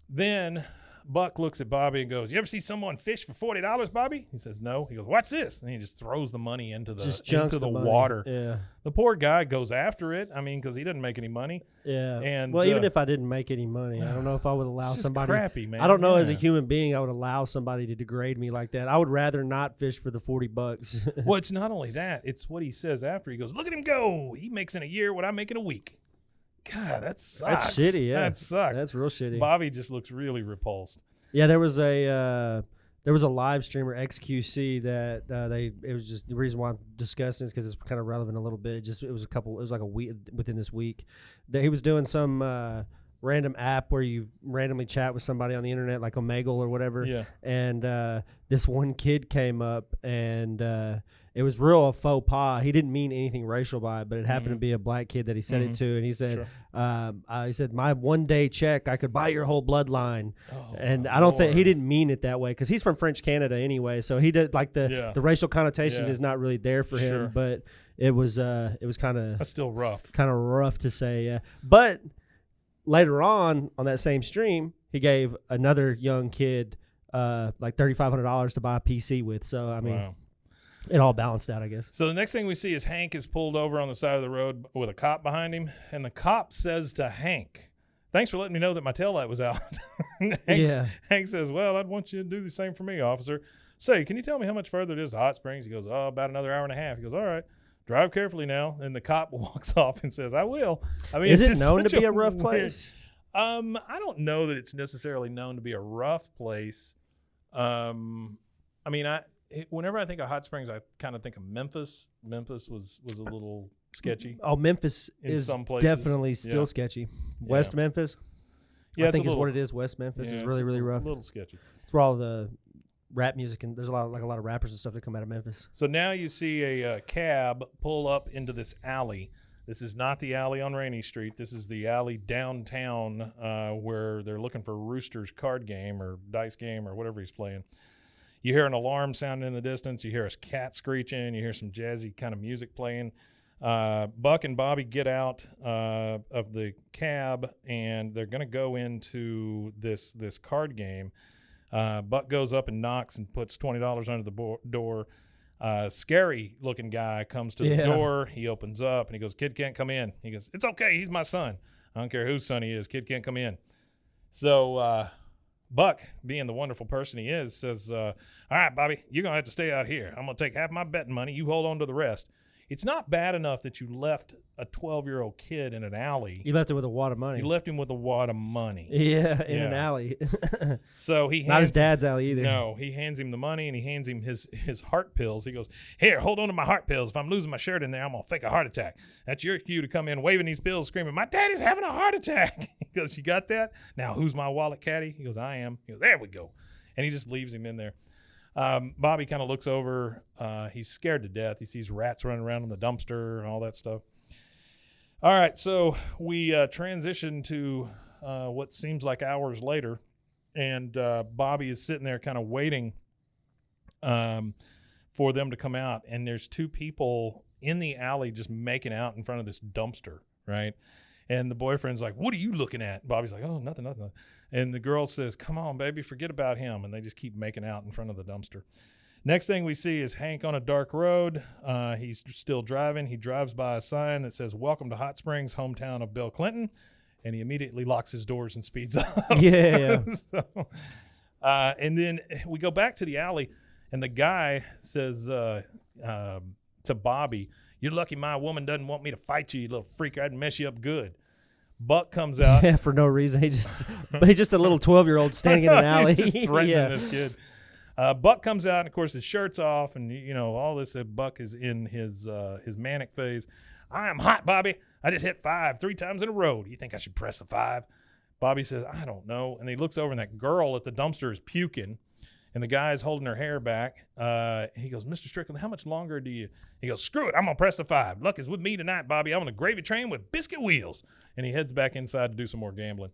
Then Buck looks at Bobby and goes, "You ever see someone fish for $40, Bobby?" He says, "No." He goes, "Watch this." And he just throws the money into the money. water. Yeah. The poor guy goes after it. I mean, because he doesn't make any money. Yeah. And even if I didn't make any money, I don't know if I would allow it's just somebody. crappy, man. I don't know as a human being, I would allow somebody to degrade me like that. I would rather not fish for the $40. Well, it's not only that; it's what he says after. He goes, "Look at him go! He makes in a year what I make in a week." God, that sucks. That's shitty. Yeah, that sucks. That's real shitty. Bobby just looks really repulsed. Yeah, there was a live streamer XQC that it was just the reason why I'm discussing this because it's kind of relevant a little bit. It was like a week within this week that he was doing some random app where you randomly chat with somebody on the internet like Omegle or whatever. Yeah. And this one kid came up and it was real a faux pas. He didn't mean anything racial by it, but it happened to be a black kid that he said it to, and he said, he said, "My 1 day check, I could buy your whole bloodline." And I don't think he didn't mean it that way because he's from French Canada anyway, so he did like the racial connotation is not really there for him. But it was kind of that's still rough, to say. Yeah, but later on that same stream, he gave another young kid like $3,500 to buy a PC with. So I mean. Wow. It all balanced out, I guess. So the next thing we see is Hank is pulled over on the side of the road with a cop behind him, and the cop says to Hank, "Thanks for letting me know that my taillight was out." Hank says, "Well, I'd want you to do the same for me, officer. Say, can you tell me how much further it is to Hot Springs?" He goes, "Oh, about another hour and a half." He goes, "All right, drive carefully now." And the cop walks off and says, "I will." I mean, is it known to be a rough place? I don't know that it's necessarily known to be a rough place. I mean, whenever I think of Hot Springs, I kind of think of Memphis. Memphis was a little sketchy. Oh, Memphis is some places. definitely still sketchy. West Memphis, I think is what it is. West Memphis is really, really rough. A little sketchy. It's where all the rap music and there's a lot of rappers and stuff that come out of Memphis. So now you see a cab pull up into this alley. This is not the alley on Rainy Street. This is the alley downtown where they're looking for Rooster's card game or dice game or whatever he's playing. You hear an alarm sounding in the distance. You hear a cat screeching. You hear some jazzy kind of music playing. Buck and Bobby get out of the cab, and they're going to go into this card game. Buck goes up and knocks and puts $20 under the door. Scary looking guy comes to the door. He opens up and he goes, "Kid can't come in." He goes, "It's okay. He's my son. I don't care whose son he is. Kid can't come in." So Buck, being the wonderful person he is, says, "All right, Bobby, you're going to have to stay out here. I'm going to take half my betting money. You hold on to the rest." It's not bad enough that you left a 12-year-old kid in an alley. You left him with a wad of money. You left him with a wad of money. Yeah, in an alley. So he not his dad's alley either. No, he hands him the money and he hands him his heart pills. He goes, "Here, hold on to my heart pills. If I'm losing my shirt in there, I'm gonna fake a heart attack. That's your cue to come in waving these pills, screaming, 'My daddy's having a heart attack.'" He goes, "You got that? Now who's my wallet caddy?" He goes, "I am." He goes, "There we go," and he just leaves him in there. Bobby kind of looks over. He's scared to death. He sees rats running around in the dumpster and all that stuff. All right, so we transition to what seems like hours later, and Bobby is sitting there kind of waiting for them to come out, and there's two people in the alley just making out in front of this dumpster, right? And the boyfriend's like, "What are you looking at?" Bobby's like, "Oh, nothing. And the girl says, "Come on, baby, forget about him." And they just keep making out in front of the dumpster. Next thing we see is Hank on a dark road. He's still driving. He drives by a sign that says, "Welcome to Hot Springs, hometown of Bill Clinton." And he immediately locks his doors and speeds up. Yeah. And then we go back to the alley, and the guy says to Bobby, "You're lucky my woman doesn't want me to fight you, you little freak. I'd mess you up good." Buck comes out. Yeah, for no reason. He's just a little 12-year-old standing in an alley. He's just threatening this kid. Buck comes out, and of course his shirt's off, and all this. Buck is in his manic phase. "I am hot, Bobby. I just hit 5 3 times in a row. Do you think I should press a 5? Bobby says, "I don't know." And he looks over, and that girl at the dumpster is puking, and the guy's holding her hair back. He goes, "Mr. Strickland, how much longer do you?" He goes, "Screw it. I'm gonna press the 5. Luck is with me tonight, Bobby. I'm on a gravy train with biscuit wheels." And he heads back inside to do some more gambling.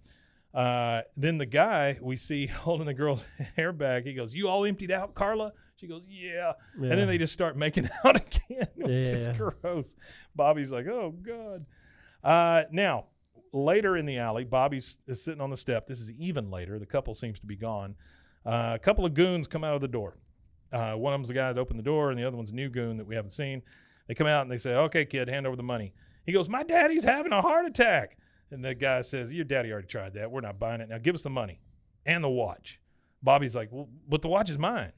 Then the guy we see holding the girl's hair back, he goes, "You all emptied out, Carla?" She goes, yeah. And then they just start making out again, which is gross. Bobby's like, "Oh, God." Now, later in the alley, Bobby's is sitting on the step. This is even later. The couple seems to be gone. A couple of goons come out of the door. One of them's the guy that opened the door, and the other one's a new goon that we haven't seen. They come out, and they say, "Okay, kid, hand over the money." He goes, "My daddy's having a heart attack." And the guy says, "Your daddy already tried that. We're not buying it. Now give us the money and the watch." Bobby's like, "Well, but the watch is mine."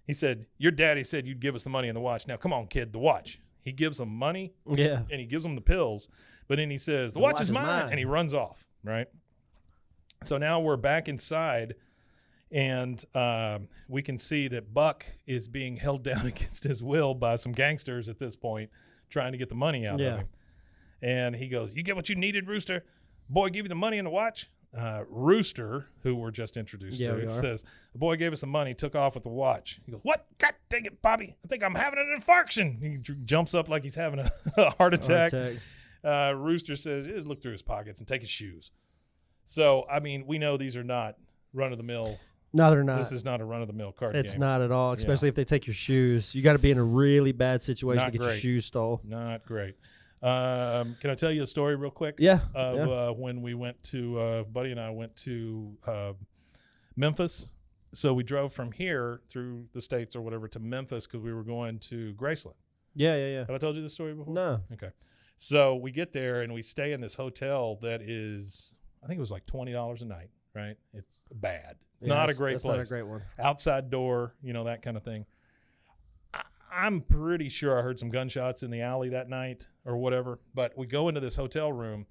He said, "Your daddy said you'd give us the money and the watch. Now come on, kid, the watch." He gives them money, and he gives them the pills, but then he says, the watch is mine, and he runs off, right? So now we're back inside, and we can see that Buck is being held down against his will by some gangsters at this point, trying to get the money out of him. And he goes, "You get what you needed, Rooster? Boy give you the money and the watch?" Rooster, who we're just introduced to, says, "The boy gave us the money, took off with the watch." He goes, "What? God dang it, Bobby. I think I'm having an infarction." He jumps up like he's having a heart attack. Rooster says, "Just look through his pockets and take his shoes." So, I mean, we know these are not run-of-the-mill. No, they're not. This is not a run-of-the-mill card game. It's not at all, especially if they take your shoes. You got to be in a really bad situation to get your shoes stole. Not great. Can I tell you a story real quick? Yeah. When we went to, Buddy and I went to Memphis. So we drove from here through the States or whatever to Memphis because we were going to Graceland. Yeah. Have I told you this story before? No. Okay. So we get there and we stay in this hotel that is, I think it was like $20 a night, right? It's bad. It's not a great place. Not a great one. Outside door, that kind of thing. I'm pretty sure I heard some gunshots in the alley that night or whatever, but we go into this hotel room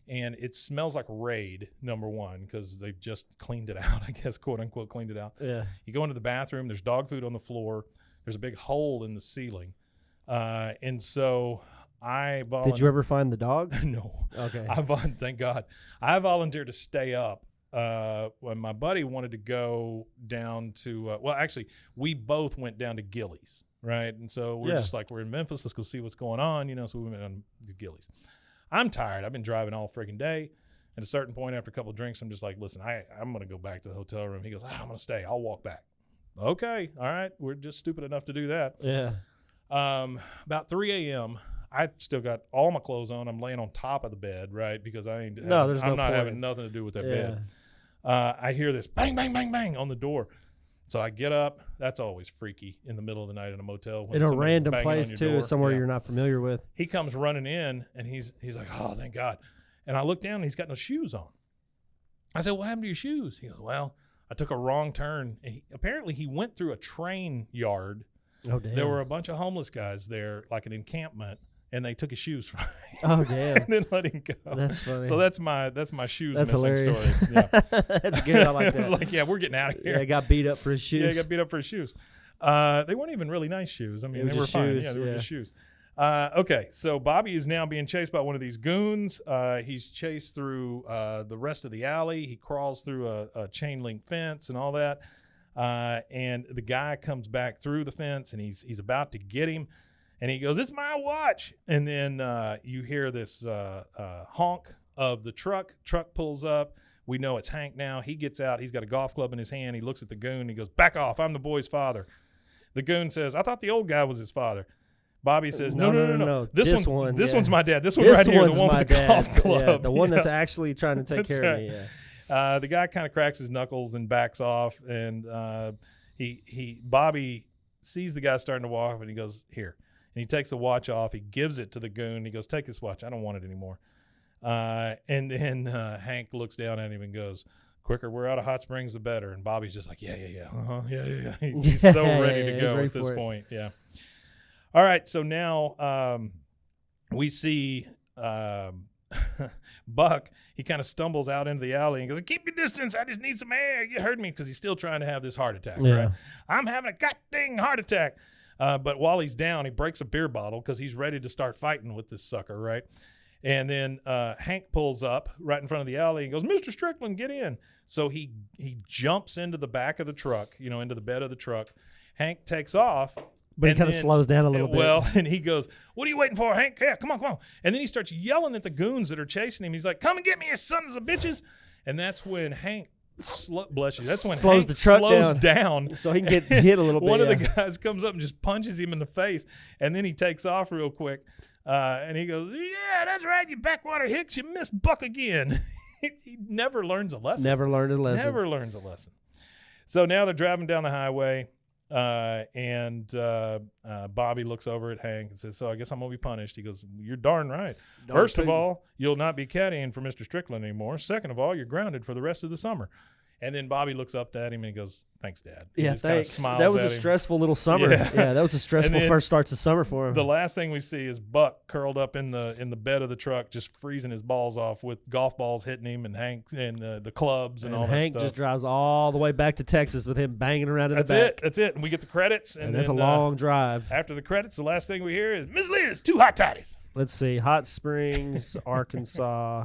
and it smells like Raid, number one, because they've just cleaned it out, I guess, quote unquote, cleaned it out. Yeah. You go into the bathroom, there's dog food on the floor, there's a big hole in the ceiling. And so I volunteered. Did you ever find the dog? No. Okay. Thank God. I volunteered to stay up. When my buddy wanted to go down to, actually, we both went down to Gillies. Right. And so we're just like, we're in Memphis. Let's go see what's going on. So we went on to Gillies. I'm tired. I've been driving all freaking day. At a certain point, after a couple of drinks, I'm just like, listen, I'm going to go back to the hotel room. He goes, I'm going to stay. I'll walk back. Okay. All right. We're just stupid enough to do that. Yeah. About 3 a.m., I still got all my clothes on. I'm laying on top of the bed, right? Because I'm there's not no point. having nothing to do with that bed. I hear this bang, bang, bang, bang on the door. So I get up. That's always freaky in the middle of the night in a motel. When in a somebody's random banging on place your too, door. somewhere Yeah. you're not familiar with. He comes running in, and he's like, oh, thank God. And I look down, and he's got no shoes on. I said, what happened to your shoes? He goes, well, I took a wrong turn. And apparently, he went through a train yard. Oh damn! There were a bunch of homeless guys there, like an encampment, and they took his shoes from him. Oh damn! And then let him go. That's funny. So that's my shoes That's missing hilarious. story. Yeah. That's good. I like It was that. like, yeah, we're getting out of here. Yeah, got beat up for his shoes. Yeah, he got beat up for his shoes. They weren't even really nice shoes. I mean, It was they were just fine. shoes, Yeah, they were yeah. just shoes. Okay, so Bobby is now being chased by one of these goons. He's chased through the rest of the alley. He crawls through a chain link fence and all that. And the guy comes back through the fence, and he's about to get him. And he goes, "It's my watch." And then you hear this honk of the truck. Truck pulls up. We know it's Hank now. He gets out. He's got a golf club in his hand. He looks at the goon. He goes, "Back off. I'm the boy's father." The goon says, "I thought the old guy was his father." Bobby says, No. This one's my dad. This one right here, the one with the golf club. Yeah, the one that's actually trying to take That's care right. of me. Yeah. The guy kind of cracks his knuckles and backs off, and Bobby sees the guy starting to walk off, and he goes, "Here." And he takes the watch off. He gives it to the goon. He goes, "Take this watch. I don't want it anymore." And then Hank looks down at him and goes, "Quicker we're out of Hot Springs, the better." And Bobby's just like, yeah. He's so ready to he's go ready at this for it. point. Yeah. All right. So now we see Buck. He kind of stumbles out into the alley and goes, "Keep your distance. I just need some air. You heard me," because he's still trying to have this heart attack. Yeah. Right? I'm having a goddamn heart attack. But while he's down, he breaks a beer bottle because he's ready to start fighting with this sucker, right? And then Hank pulls up right in front of the alley and goes, "Mr. Strickland, get in." So he jumps into the back of the truck, into the bed of the truck. Hank takes off. But he and kind of then- slows down a little bit. Well, and he goes, "What are you waiting for, Hank? Yeah, come on. And then he starts yelling at the goons that are chasing him. He's like, "Come and get me, you sons of bitches." And that's when Hank, bless you, that's when Slows Hank the truck slows down. so he can get hit a little bit. One of the yeah. guys comes up and just punches him in the face, and then he takes off real quick. And he goes, "Yeah, that's right, you backwater hicks. You missed Buck again." He never learns a lesson. Never learned a lesson. Never learns a lesson. So now they're driving down the highway, and Bobby looks over at Hank and says, "So I guess I'm going to be punished." He goes, "You're darn right. First of all, you'll not be caddying for Mr. Strickland anymore. Second of all, you're grounded for the rest of the summer." And then Bobby looks up at him and he goes, "Thanks, Dad." He Yeah, just kinda thanks. smiles That was at a him. stressful little summer. Yeah. Yeah, that was a stressful then first starts of summer for him. The last thing we see is Buck curled up in the bed of the truck, just freezing his balls off with golf balls hitting him and Hank and the clubs and all Hank that stuff. just drives all the way back to Texas with him banging around in That's the back. it. That's it. And we get the credits. And that's a then, long drive. After the credits, the last thing we hear is Miss Liz, 2 hot toddies. Let's see. Hot Springs, Arkansas.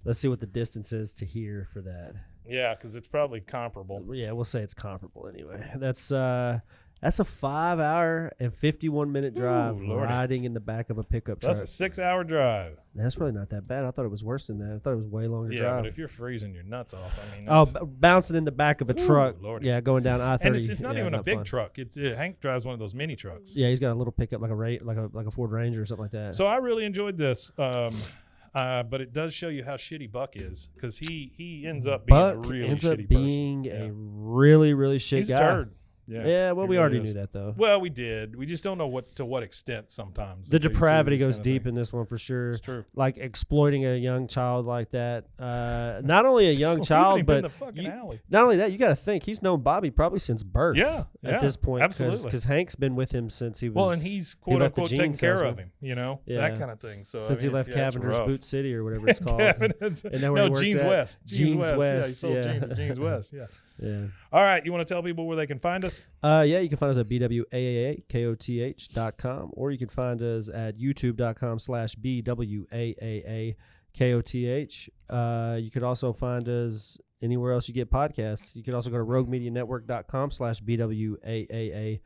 Let's see what the distance is to here for that. Yeah, because it's probably comparable. Yeah, we'll say it's comparable anyway. That's a 5 hour and 51-minute drive Lordy. riding in the back of a pickup truck. That's a 6-hour drive. That's really not that bad. I thought it was worse than that. I thought it was way longer Yeah, drive. but if you're freezing your nuts off, I mean, Oh, that's- bouncing in the back of a truck. Lordy. Yeah, going down I-30. and it's not Yeah, even a big fun. truck. It's Hank drives one of those mini trucks. Yeah, he's got a little pickup like a Ford Ranger or something like that. So I really enjoyed this. But it does show you how shitty Buck is because he ends up being Buck a really ends shitty up being person. a really, really shit He's guy. a turd. Yeah, well, he we really already is. knew that though. Well, we did. We just don't know to what extent sometimes. The until you see depravity this goes kind of deep thing. in this one for sure. It's true. Like exploiting a young child like that. Not only a young Leaving child, him in but the fucking alley. not only that, you got to think he's known Bobby probably since birth. Yeah, at this point, absolutely. because Hank's been with him since he was. Well, and he's he quote left the unquote jean taking care salesman. of him, that Yeah. kind of thing. So since I mean, he left it's Cavender's rough. Boot City or whatever it's called. Cavender's- Isn't that where he worked Jeans at? West. Jeans Yeah, he West, sold yeah. jeans at Jeans West. Yeah. Yeah. All right, you want to tell people where they can find us? Yeah, you can find us at bwaaaakoth.com, or you can find us at youtube.com/bwaaaakoth. You could also find us anywhere else you get podcasts. You could also go to roguemedianetwork.com/bwaaaakoth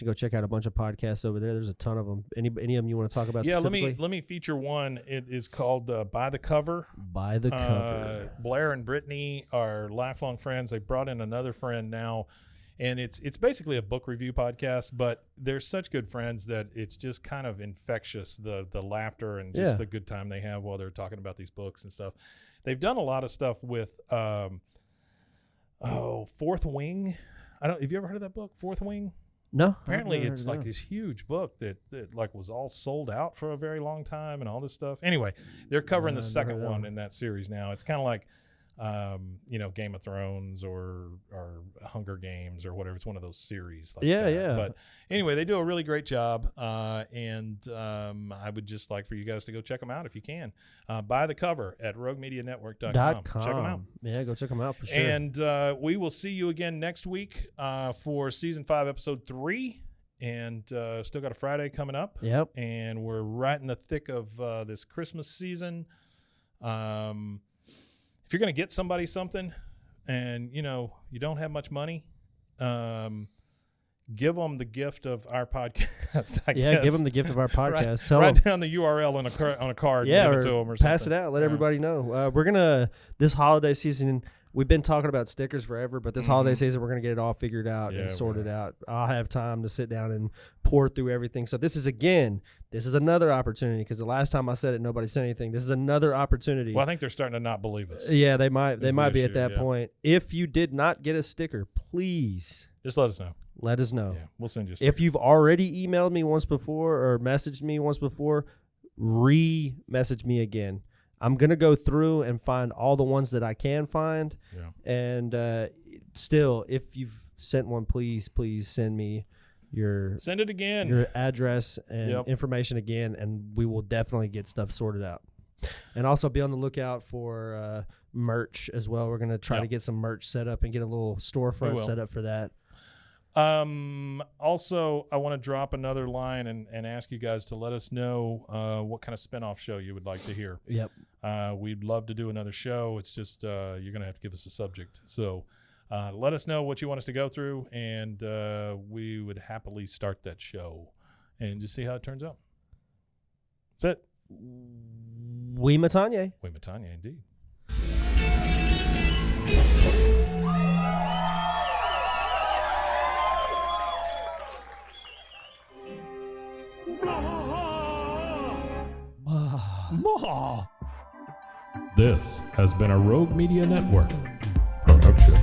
and go check out a bunch of podcasts over there. There's a ton of them. Any of them you want to talk about Yeah, specifically? let me feature one. It is called By the Cover. By the cover. Blair and Brittany are lifelong friends. They brought in another friend now. And it's basically a book review podcast, but they're such good friends that it's just kind of infectious, the laughter and just the good time they have while they're talking about these books and stuff. They've done a lot of stuff with Fourth Wing. Have you ever heard of that book, Fourth Wing? No. Apparently it's like this huge book that like was all sold out for a very long time and all this stuff. Anyway, they're covering the second one in that series now. It's kind of like Game of Thrones or Hunger Games or whatever. It's one of those series. Like that. But anyway, they do a really great job, and I would just like for you guys to go check them out if you can. Buy the cover at roguemedianetwork.com. Check them out. Yeah, go check them out for sure. And we will see you again next week for Season 5, Episode 3. And still got a Friday coming up. Yep. And we're right in the thick of this Christmas season. If you're going to get somebody something and, you don't have much money, give them the gift of our podcast, I guess. Give them the gift of our podcast. Write down the URL on a card and give it to them or something. Pass it out. Let everybody know. We're going to, this holiday season, we've been talking about stickers forever, but this holiday season, we're going to get it all figured out and sorted out. I'll have time to sit down and pour through everything. So this is another opportunity, because the last time I said it, nobody said anything. This is another opportunity. Well, I think they're starting to not believe us. Yeah, they might be at that point. If you did not get a sticker, please just let us know. Let us know. Yeah, we'll send you a sticker. If you've already emailed me once before or messaged me once before, re-message me again. I'm going to go through and find all the ones that I can find. Yeah. And still, if you've sent one, please send me send it again. Your address and information again, and we will definitely get stuff sorted out. And also be on the lookout for merch as well. We're going to try to get some merch set up and get a little storefront set up for that. Also, I want to drop another line and ask you guys to let us know what kind of spinoff show you would like to hear. Yep. We'd love to do another show. It's just you're going to have to give us a subject. So let us know what you want us to go through, and we would happily start that show and just see how it turns out. That's it. We Matanye. We Matanye, indeed. This has been a Rogue Media Network production.